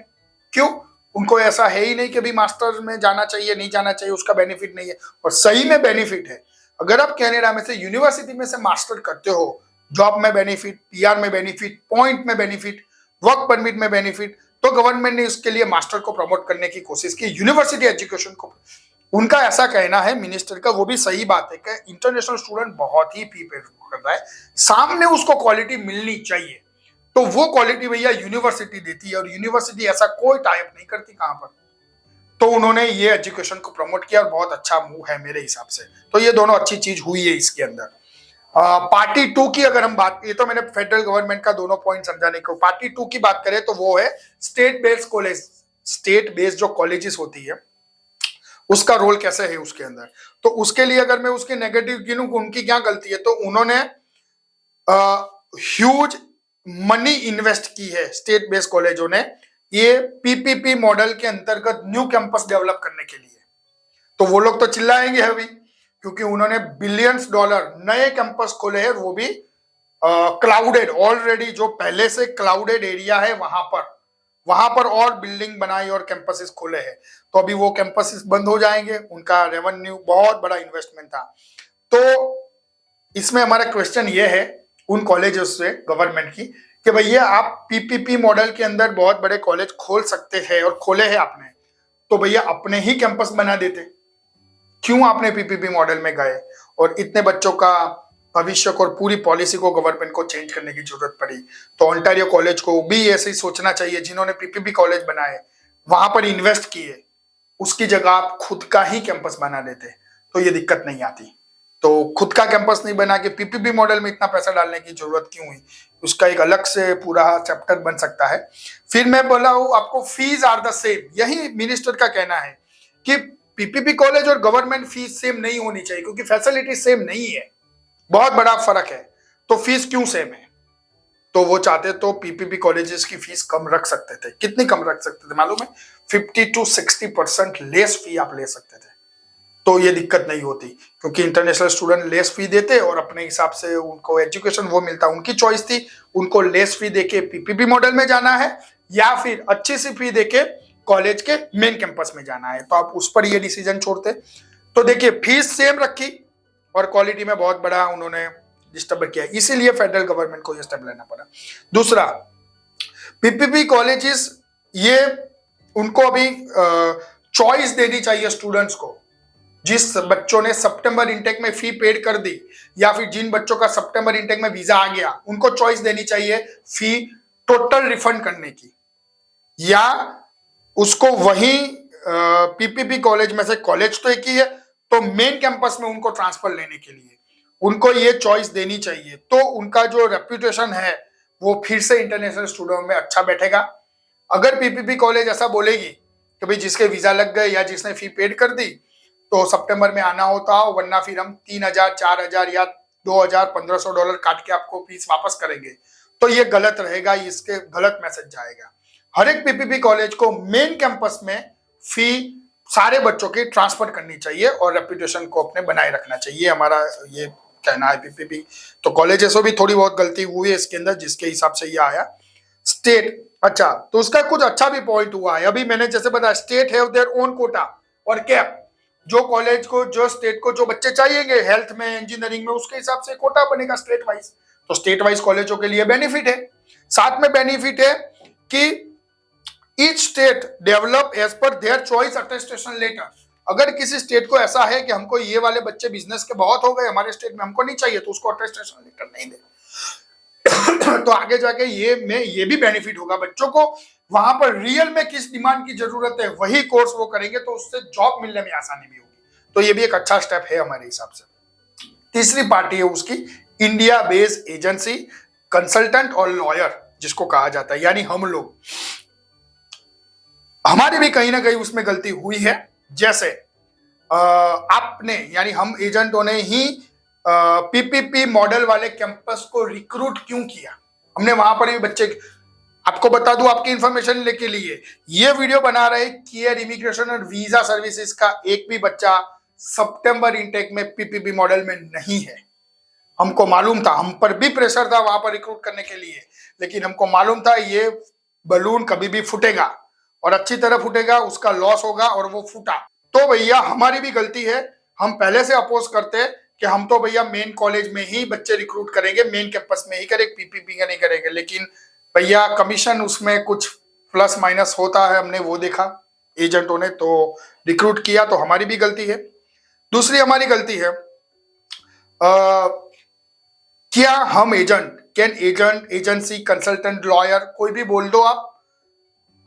क्यों? उनको ऐसा है ही नहीं कि भी मास्टर में जाना चाहिए, नहीं जाना चाहिए, उसका बेनिफिट नहीं है। और सही में बेनिफिट है। अगर आप कनाडा में से यूनिवर्सिटी में से मास्टर करते हो, जॉब में बेनिफिट, पीआर में बेनिफिट, पॉइंट में बेनिफिट, वर्क परमिट में बेनिफिट, तो गवर्नमेंट ने उसके लिए मास्टर को प्रमोट करने की कोशिश की, यूनिवर्सिटी एजुकेशन को। उनका ऐसा कहना है मिनिस्टर का, वो भी सही बात है कि इंटरनेशनल स्टूडेंट बहुत ही फी पे कर रहा है, सामने उसको क्वालिटी मिलनी चाहिए। तो वो क्वालिटी भैया यूनिवर्सिटी देती है, और यूनिवर्सिटी ऐसा कोई टाइप नहीं करती कहां पर। तो उन्होंने ये एजुकेशन को प्रमोट किया और बहुत अच्छा मूव है मेरे हिसाब से। तो ये दोनों अच्छी चीज हुई है इसके अंदर। पार्टी 2 की अगर हम बात, ये तो मैंने फेडरल गवर्नमेंट का दोनों पॉइंट समझाने को। पार्टी 2 की बात करें तो वो है state based college, state based जो कॉलेजेस होती है उसका रोल कैसे है उसके अंदर। तो उसके लिए अगर मैं उसके नेगेटिव गिनूं, उनकी क्या गलती है, तो उन्होंने ह्यूज मनी इन्वेस्ट की है स्टेट बेस्ड कॉलेजों ने, ये पीपीपी मॉडल के अंतर्गत न्यू कैंपस डेवलप करने के लिए। तो वो लोग तो चिल्लाएंगे अभी, क्योंकि उन्होंने बिलियंस डॉलर नए कैंपस खोले हैं, वो भी क्लाउडेड, ऑलरेडी जो पहले से क्लाउडेड एरिया है वहां पर और बिल्डिंग बनाई और कैंपसेस खोले हैं। तो अभी वो कैंपसेस बंद हो जाएंगे, उनका रेवेन्यू बहुत बड़ा इन्वेस्टमेंट था। तो इसमें हमारा क्वेश्चन ये है उन कॉलेजेस से गवर्नमेंट की कि भैया आप पीपीपी मॉडल के अंदर बहुत बड़े कॉलेज खोल सकते हैं, और खोले हैं आपने, तो भैया अपने ही कैंपस बना देते। क्यों आपने पीपीपी मॉडल में गए और इतने बच्चों का भविष्य को और पूरी पॉलिसी को गवर्नमेंट को चेंज करने की जरूरत पड़ी? तो ओंटारियो कॉलेज को भी ऐसे ही सोचना चाहिए, जिन्होंने पीपीपी कॉलेज बनाए, वहां पर इन्वेस्ट किए, उसकी जगह आप खुद का ही कैंपस बना देते तो ये दिक्कत नहीं आती। तो खुद का कैंपस नहीं बना के पीपीपी मॉडल में इतना पैसा डालने की जरूरत क्यों हुई? उसका एक अलग से पूरा चैप्टर बन सकता है। फिर मैं बोला हूं आपको, फीस आर द सेम, यही मिनिस्टर का कहना है कि पीपीपी कॉलेज और गवर्नमेंट फीस सेम नहीं होनी चाहिए, क्योंकि फैसिलिटी सेम नहीं है, बहुत बड़ा फर्क है। तो फीस क्यों सेम है? तो वो चाहते तो पीपीपी कॉलेजेस की फीस कम रख सकते थे। कितनी कम रख सकते थे मालूम है? 50 to 60% लेस फी आप ले सकते थे, तो ये दिक्कत नहीं होती, क्योंकि इंटरनेशनल स्टूडेंट लेस फी देते और अपने हिसाब से उनको एजुकेशन वो मिलता। उनकी चॉइस थी, उनको लेस फी देके पीपीपी मॉडल में जाना है या फिर अच्छी सी फी देके कॉलेज के मेन कैंपस में जाना है, तो आप उस पर ये डिसीजन छोड़ते। तो देखिए, फीस सेम रखी और क्वालिटी में बहुत बड़ा उन्होंने डिस्टर्ब किया, इसीलिए फेडरल गवर्नमेंट को ये स्टेप लेना पड़ा। दूसरा, पीपीपी कॉलेजेस, ये उनको अभी चॉइस देनी चाहिए स्टूडेंट्स को। जिस बच्चों ने सितंबर इनटेक में फी पेड कर दी, या फिर जिन बच्चों का सितंबर इनटेक में वीजा आ गया, उनको चॉइस देनी चाहिए फी टोटल रिफंड करने की, या उसको वही पीपीपी कॉलेज में से, कॉलेज तो एक ही है, तो मेन कैंपस में उनको ट्रांसफर लेने के लिए उनको ये चॉइस देनी चाहिए। तो उनका जो रेप्यूटेशन है वो फिर से इंटरनेशनल स्टूडेंट में अच्छा बैठेगा। अगर पीपीपी कॉलेज ऐसा बोलेगी कि भाई जिसके वीजा लग गए या जिसने फी पेड कर दी तो सितंबर में आना होता, वरना फिर हम 3000, 4000 या 2000, $1500 काट के आपको फीस वापस करेंगे, तो ये गलत रहेगा, इसके गलत मैसेज जाएगा। हर एक पीपीपी कॉलेज को मेन कैंपस में फी सारे बच्चों की ट्रांसफर करनी चाहिए और रेप्यूटेशन को अपने बनाए रखना चाहिए, हमारा ये कहना है। पीपीपी तो कॉलेजेस भी थोड़ी बहुत गलती हुई है इसके अंदर, जिसके हिसाब से ये आया। स्टेट, अच्छा, तो उसका कुछ अच्छा भी पॉइंट हुआ है। अभी मैंने जैसे बताया, state have their own quota और कैप, जो कॉलेज को, जो स्टेट को जो बच्चे चाहिएंगे हेल्थ में, इंजीनियरिंग में, उसके हिसाब से कोटा बनेगा स्टेट वाइज। तो स्टेट वाइज कॉलेजों के लिए बेनिफिट है। साथ में बेनिफिट है कि each state develop as per their choice attestation letter. अगर किसी स्टेट को ऐसा है कि हमको ये वाले बच्चे बिजनेस के बहुत हो गए, हमारे स्टेट में हमको नहीं चाहिए, तो उसको अटेस्टेशन लेटर नहीं दे तो आगे जाके ये भी बेनिफिट होगा बच्चों को। वहां पर रियल में किस डिमांड की जरूरत है वही कोर्स वो करेंगे, तो उससे जॉब मिलने में आसानी भी होगी। तो ये भी एक अच्छा स्टेप है हमारे हिसाब से। तीसरी पार्टी है उसकी इंडिया बेस्ड एजेंसी, कंसल्टेंट और लॉयर जिसको कहा जाता है, यानी हम लोग, हमारी भी कहीं ना कहीं उसमें गलती हुई है। जैसे आपने, यानी हम एजेंटों ने ही पीपीपी मॉडल वाले कैंपस को रिक्रूट क्यों किया? हमने वहां पर भी बच्चे, आपको बता दूं आपकी इंफॉर्मेशन लेके लिए ये वीडियो बना रहे, केयर इमिग्रेशन और वीजा सर्विसेज का एक भी बच्चा सितंबर इनटेक में पीपीपी मॉडल में नहीं है। हमको मालूम था, हम पर भी प्रेशर था वहां पर रिक्रूट करने के लिए, लेकिन हमको मालूम था ये बलून कभी भी फूटेगा और अच्छी तरह फूटेगा, उसका लॉस होगा, और वो फूटा। तो भैया हमारी भी गलती है, हम पहले से अपोज करते कि हम तो भैया मेन कॉलेज में ही बच्चे रिक्रूट करेंगे, मेन कैंपस में ही करेंगे, पीपीपी का नहीं करेंगे। लेकिन भैया कमीशन उसमें कुछ प्लस माइनस होता है, हमने वो देखा, एजेंटों ने तो रिक्रूट किया, तो हमारी भी गलती है। दूसरी हमारी गलती है, क्या हम agent, can agent, agency, consultant, lawyer, कोई भी बोल दो आप,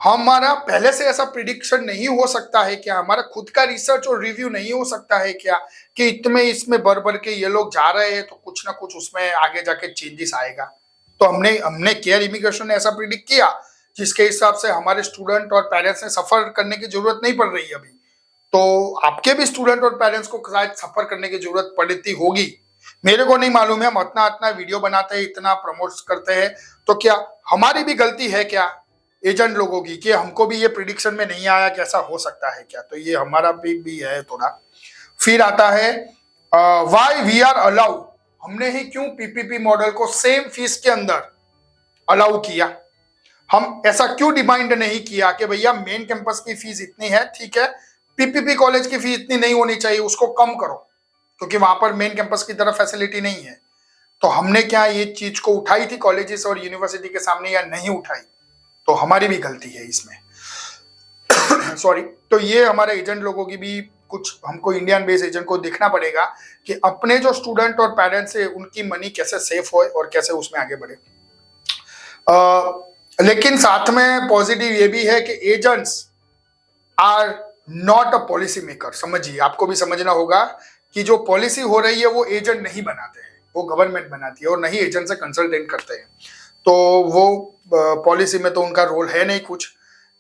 हमारा पहले से ऐसा प्रिडिक्शन नहीं हो सकता है क्या? हमारा खुद का रिसर्च और रिव्यू नहीं हो सकता है क्या कि इतने इसमें भर भर के ये लोग जा रहे हैं तो कुछ ना कुछ उसमें आगे जाके चेंजेस आएगा? तो हमने हमने केयर इमिग्रेशन ने ऐसा प्रिडिक्ट किया, जिसके हिसाब से हमारे स्टूडेंट और पेरेंट्स ने सफर करने की जरूरत नहीं पड़ रही है अभी। तो आपके भी स्टूडेंट और पेरेंट्स को शायद सफर करने की जरूरत पड़ती होगी, मेरे को नहीं मालूम है। हम इतना इतना वीडियो बनाते हैं, इतना प्रमोट करते हैं, तो क्या हमारी भी गलती है क्या एजेंट लोगों की कि हमको भी ये प्रिडिक्शन में नहीं आया कि ऐसा हो सकता है क्या? तो ये हमारा भी है थोड़ा। फिर आता है व्हाई वी आर अलाउ, हमने ही क्यों पीपीपी मॉडल को सेम फीस के अंदर अलाउ किया? हम ऐसा क्यों डिमांड नहीं किया कि भैया मेन कैंपस की फीस इतनी है, ठीक है, पीपीपी कॉलेज की फीस इतनी नहीं होनी चाहिए, उसको कम करो, क्योंकि वहां पर मेन कैंपस की तरफ फैसिलिटी नहीं है। तो हमने क्या ये चीज को उठाई थी कॉलेजेस और यूनिवर्सिटी के सामने या नहीं उठाई? तो हमारी भी गलती है इसमें। सॉरी। तो ये हमारे एजेंट लोगों की भी कुछ, हमको इंडियन बेस्ड एजेंट को देखना पड़ेगा कि अपने जो स्टूडेंट और पेरेंट्स है उनकी मनी कैसे सेफ होए और कैसे उसमें आगे बढ़े। लेकिन साथ में पॉजिटिव ये भी है कि agents are not a policy maker. समझिए, आपको भी समझना होगा कि जो पॉलिसी हो रही है वो एजेंट नहीं बनाते हैं, वो गवर्नमेंट बनाती है, और नहीं एजेंट से कंसल्टेंट करते हैं। तो वो पॉलिसी में तो उनका रोल है नहीं कुछ।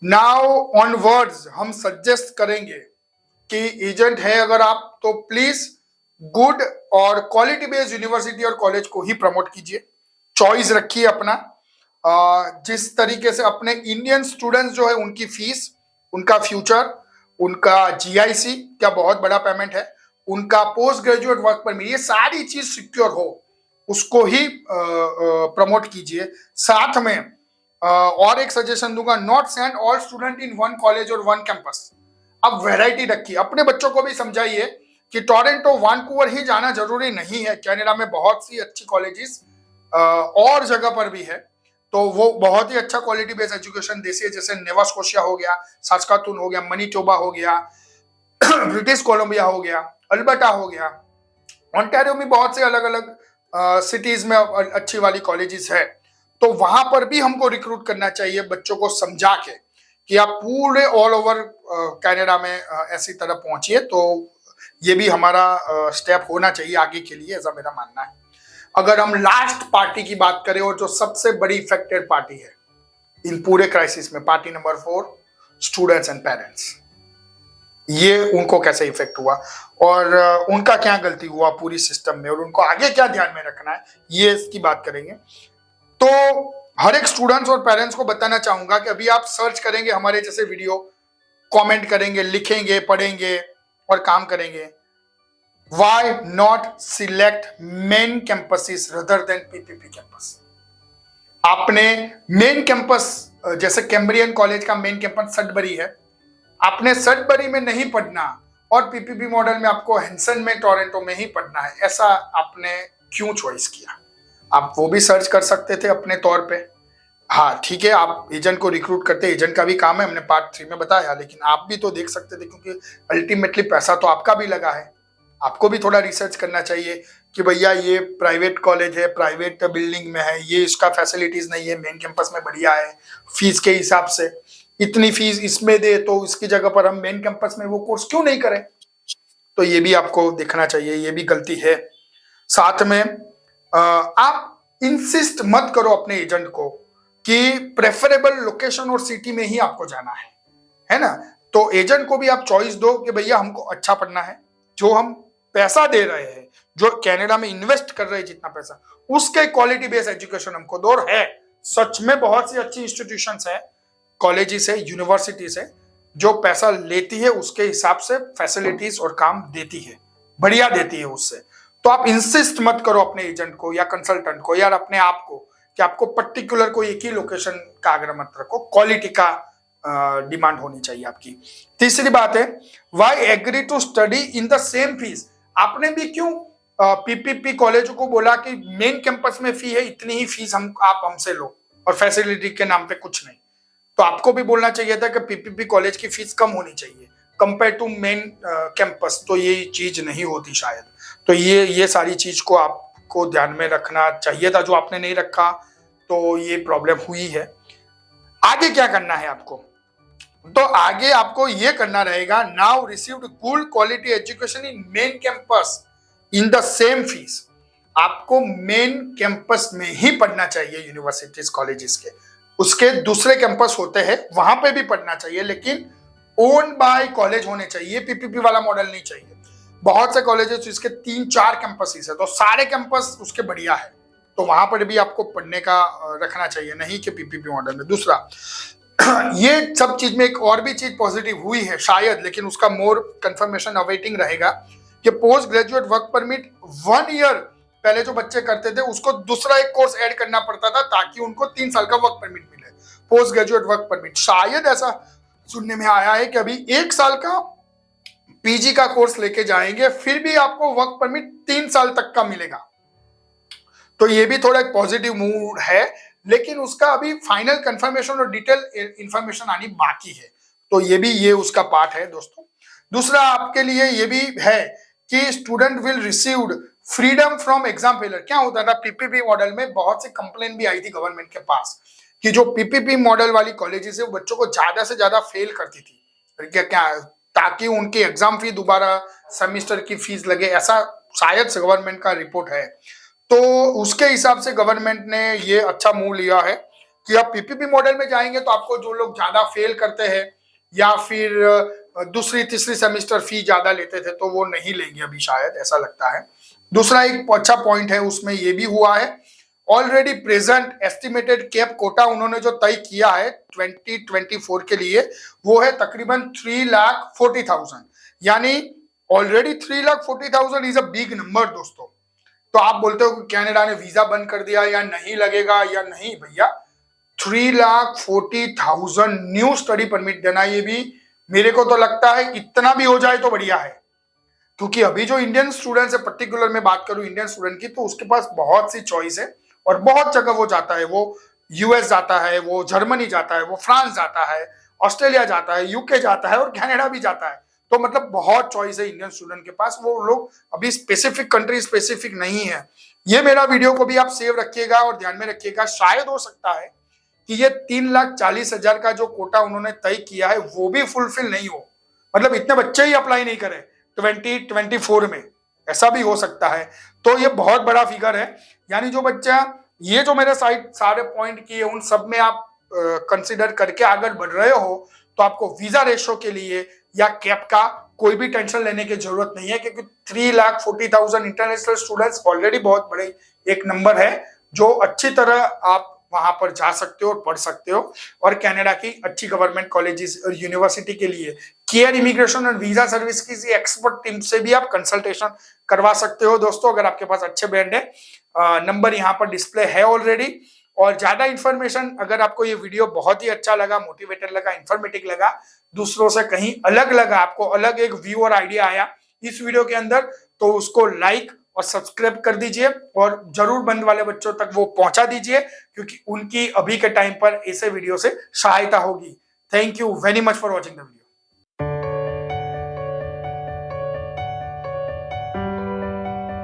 नाउ ऑनवर्ड्स हम सजेस्ट करेंगे कि एजेंट है अगर आप, तो प्लीज गुड और क्वालिटी बेस्ड यूनिवर्सिटी और कॉलेज को ही प्रमोट कीजिए, चॉइस रखिए अपना। जिस तरीके से अपने इंडियन स्टूडेंट्स जो है उनकी फीस, उनका फ्यूचर, उनका जीआईसी, क्या बहुत बड़ा पेमेंट है, उनका पोस्ट ग्रेजुएट वर्क परमिट, ये सारी चीज सिक्योर हो, उसको ही प्रमोट कीजिए। साथ में और एक सजेशन दूंगा, not send all student in one college और वन कैंपस। अब वैरायटी रखिए, अपने बच्चों को भी समझाइए कि टोरंटो, वैंकूवर ही जाना जरूरी नहीं है, कनाडा में बहुत सी अच्छी कॉलेजेस और जगह पर भी है, तो वो बहुत ही अच्छा क्वालिटी बेस्ड एजुकेशन देती है, जैसे नेवा स्कोशिया हो गया, सास्कातून हो गया, मनीटोबा हो गया, ब्रिटिश कोलंबिया हो गया, अल्बर्टा हो गया, ओंटारियो में बहुत से अलग अलग सिटीज में अच्छी वाली कॉलेजेस है। तो वहां पर भी हमको रिक्रूट करना चाहिए बच्चों को समझा के कि आप पूरे ऑल ओवर कनाडा में ऐसी तरह पहुंचिए। तो ये भी हमारा स्टेप होना चाहिए आगे के लिए, ऐसा मेरा मानना है। अगर हम लास्ट पार्टी की बात करें, और जो सबसे बड़ी इफेक्टेड पार्टी है इन पूरे क्राइसिस में, party number 4, students and parents, ये उनको कैसे इफेक्ट हुआ और उनका क्या गलती हुआ पूरी सिस्टम में, और उनको आगे क्या ध्यान में रखना है, ये इसकी बात करेंगे। तो हर एक स्टूडेंट्स और पेरेंट्स को बताना चाहूंगा कि अभी आप सर्च करेंगे हमारे जैसे वीडियो, कमेंट करेंगे, लिखेंगे, पढ़ेंगे और काम करेंगे, why not select main campuses rather than PPP campus? आपने मेन कैंपस, जैसे कैम्ब्रियन कॉलेज का मेन कैंपस सडबरी है, आपने सडबरी में नहीं पढ़ना और पीपीपी मॉडल में आपको हेंसन में, टोरंटो में ही पढ़ना है, ऐसा आपने क्यों चॉइस किया? आप वो भी सर्च कर सकते थे अपने तौर पे। हाँ ठीक है, आप एजेंट को रिक्रूट करते, एजेंट का भी काम है, हमने पार्ट 3 में बताया, लेकिन आप भी तो देख सकते थे, क्योंकि अल्टीमेटली पैसा तो आपका भी लगा है। आपको भी थोड़ा रिसर्च करना चाहिए कि भैया ये प्राइवेट कॉलेज है, प्राइवेट बिल्डिंग में है, ये इसका फैसिलिटीज नहीं है, मेन कैंपस में बढ़िया है, फीस के हिसाब से इतनी फीस इसमें दे, तो इसकी जगह पर हम मेन कैंपस में वो कोर्स क्यों नहीं करें? तो ये भी आपको देखना चाहिए, ये भी गलती है। साथ में आप इंसिस्ट मत करो अपने एजेंट को कि प्रेफरेबल लोकेशन और सिटी में ही आपको जाना है ना? तो एजेंट को भी आप चॉइस दो कि भैया हमको अच्छा पढ़ना है, जो हम पैसा दे रहे हैं, जो कनाडा में इन्वेस्ट कर रहे हैं जितना पैसा, उसके क्वालिटी बेस्ड एजुकेशन हमको दो। और है सच में बहुत सी अच्छी इंस्टीट्यूशंस है, कॉलेजेस है, यूनिवर्सिटीज है, जो पैसा लेती है उसके हिसाब से फैसिलिटीज और काम देती है, बढ़िया देती है उससे। तो तो आप इंसिस्ट मत करो अपने एजेंट को या कंसल्टेंट को, यार अपने आप को, कि आपको पर्टिकुलर कोई एक ही लोकेशन का आग्रह मत रखो, क्वालिटी का डिमांड होनी चाहिए आपकी। तीसरी बात है, why agree to study in the same fees. आपने भी क्यों पीपीपी कॉलेजों को बोला कि मेन कैंपस में फी है, इतनी ही फीस आप हमसे लो और फैसिलिटी के नाम पे कुछ नहीं। तो आपको भी बोलना चाहिए था कि पीपीपी कॉलेज की फीस कम होनी चाहिए कंपेयर टू मेन कैंपस, तो ये चीज नहीं होती शायद। तो ये सारी चीज को आपको ध्यान में रखना चाहिए था, जो आपने नहीं रखा, तो ये प्रॉब्लम हुई है। आगे क्या करना है आपको, तो आगे आपको ये करना रहेगा, now received good quality education in main campus in the same fees. आपको मेन कैंपस में ही पढ़ना चाहिए यूनिवर्सिटीज कॉलेजेस के, उसके दूसरे कैंपस होते हैं वहां पे भी पढ़ना चाहिए, लेकिन ओन बाय कॉलेज होने चाहिए, पीपीपी वाला मॉडल नहीं चाहिए। बहुत से कॉलेजेस इसके 3-4 कैंपस है, तो सारे कैंपस उसके बढ़िया है, तो वहां पर भी आपको पढ़ने का रखना चाहिए, नहीं कि पीपीपी मॉडल में। दूसरा, ये सब चीज में एक और भी चीज पॉजिटिव हुई है शायद, लेकिन उसका मोर कंफर्मेशन अवेटिंग रहेगा, कि post graduate work permit 1 year पहले जो बच्चे करते थे उसको दूसरा एक कोर्स ऐड करना पड़ता था, ताकि उनको 3 साल का वर्क परमिट मिले, पोस्ट ग्रेजुएट वर्क परमिट। शायद ऐसा सुनने में आया है कि अभी 1 साल का पीजी का कोर्स लेके जाएंगे, फिर भी आपको वर्क परमिट 3 साल तक का मिलेगा। तो ये भी थोड़ा एक पॉजिटिव मूड है, लेकिन उसका अभी फाइनल कंफर्मेशन और डिटेल इंफॉर्मेशन आनी बाकी है, तो ये उसका पार्ट है दोस्तों। दूसरा आपके लिए ये भी है कि student will received freedom from exam failure. क्या होता था पीपीपी मॉडल में, बहुत सी कंप्लेन भी आई थी गवर्नमेंट के पास कि जो पीपीपी मॉडल वाली कॉलेजेस है वो बच्चों को ज्यादा से ज्यादा फेल करती थी, क्या ताकि उनकी एग्जाम फी दोबारा सेमेस्टर की फीस लगे, ऐसा शायद से गवर्नमेंट का रिपोर्ट है। तो उसके हिसाब से गवर्नमेंट ने ये अच्छा मूव लिया है कि आप पीपीपी मॉडल में जाएंगे तो आपको जो लोग ज्यादा फेल करते हैं या फिर दूसरी तीसरी सेमेस्टर फी ज्यादा लेते थे, तो वो नहीं लेंगे अभी, शायद ऐसा लगता है। दूसरा एक अच्छा पॉइंट है उसमें ये भी हुआ है, already present estimated cap quota उन्होंने जो तय किया है 2024 के लिए, वो है तकरीबन 3,40,000, यानी already 3,40,000 is a big number दोस्तों। तो आप बोलते हो कि कनाडा ने वीजा बंद कर दिया या नहीं लगेगा, या नहीं भैया, 3,40,000 न्यू स्टडी परमिट देना, ये भी मेरे को तो लगता है इतना भी हो जाए तो बढ़िया है, क्योंकि अभी जो इंडियन स्टूडेंट्स है, पर्टिकुलर में बात करूं इंडियन स्टूडेंट की, तो उसके पास बहुत सी चॉइस है और बहुत जगह वो जाता है, वो यूएस जाता है, वो जर्मनी जाता है, वो फ्रांस जाता है, ऑस्ट्रेलिया जाता है, यूके जाता है और कनाडा भी जाता है। तो मतलब बहुत चॉइस है इंडियन स्टूडेंट के पास, वो लोग अभी स्पेसिफिक कंट्री स्पेसिफिक नहीं है। ये मेरा वीडियो को भी आप सेव रखिएगा और ध्यान में रखिएगा, शायद हो सकता है कि ये 3,40,000 का जो कोटा उन्होंने तय किया है वो भी फुलफिल नहीं हो, मतलब इतने बच्चे ही अप्लाई नहीं करें 2024 में, ऐसा भी हो सकता है। तो ये बहुत बड़ा फिगर है, यानी जो बच्चा ये जो मेरे साइड सारे पॉइंट किए उन सब में आप कंसिडर करके आगे बढ़ रहे हो, तो आपको वीजा रेशो के लिए या कैप का कोई भी टेंशन लेने की जरूरत नहीं है, क्योंकि 3,40,000 इंटरनेशनल स्टूडेंट्स ऑलरेडी बहुत बड़े एक नंबर है, जो अच्छी तरह आप वहां पर जा सकते हो और पढ़ सकते हो, और कनाडा की अच्छी गवर्नमेंट कॉलेजेस और यूनिवर्सिटी के लिए केयर इमिग्रेशन और वीजा सर्विस की एक्सपर्ट टीम से भी आप कंसल्टेशन करवा सकते हो दोस्तों, अगर आपके पास अच्छे बैंड है। नंबर यहाँ पर डिस्प्ले है ऑलरेडी। और ज्यादा इंफॉर्मेशन, अगर आपको ये वीडियो बहुत ही अच्छा लगा, मोटिवेटेड लगा, इंफॉर्मेटिव लगा, दूसरों से कहीं अलग लगा, आपको अलग एक व्यू और आइडिया आया इस वीडियो के अंदर, तो उसको लाइक और सब्सक्राइब कर दीजिए और जरूर बंद वाले बच्चों तक वो पहुंचा दीजिए, क्योंकि उनकी अभी के टाइम पर ऐसे वीडियो से सहायता होगी। Thank you very much for watching the video.